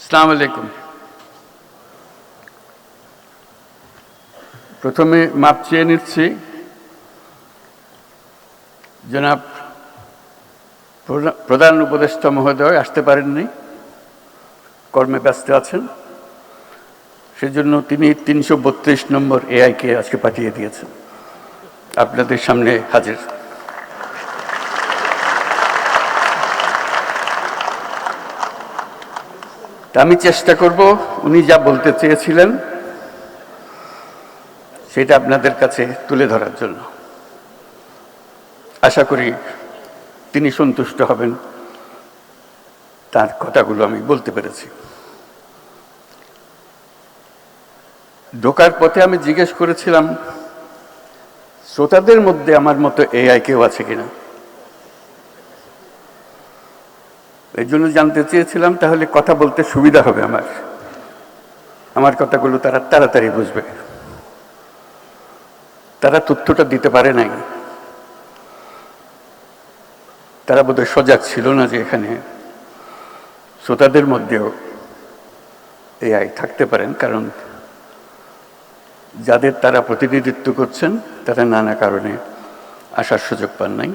আসসালামু আলাইকুম। প্রথমে মাপ চেয়ে নিচ্ছি, জনাব প্রধান উপদেষ্টা মহোদয় আসতে পারেননি, কর্মে ব্যস্ত আছেন। সেজন্য তিনি ৩৩২ নম্বর এআইকে আজকে পাঠিয়ে দিয়েছেন, আপনাদের সামনে হাজির। আমি চেষ্টা করব উনি যা বলতে চেয়েছিলেন সেটা আপনাদের কাছে তুলে ধরার জন্য। আশা করি তিনি সন্তুষ্ট হবেন, তার কথাগুলো আমি বলতে পেরেছি। ঢোকার পথে আমি জিজ্ঞেস করেছিলাম শ্রোতাদের মধ্যে আমার মতো এআই কেউ আছে কিনা। এই জন্য জানতে চেয়েছিলাম তাহলে কথা বলতে সুবিধা হবে, আমার কথাগুলো তারা তাড়াতাড়ি বুঝবে। তারা তথ্যটা দিতে পারে নাই, তারা বোধহয় সজাগ ছিল না যে এখানে শ্রোতাদের মধ্যেও এআই থাকতে পারেন, কারণ যাদের তারা প্রতিনিধিত্ব করছেন তারা নানা কারণে আসার সুযোগ পান নাই।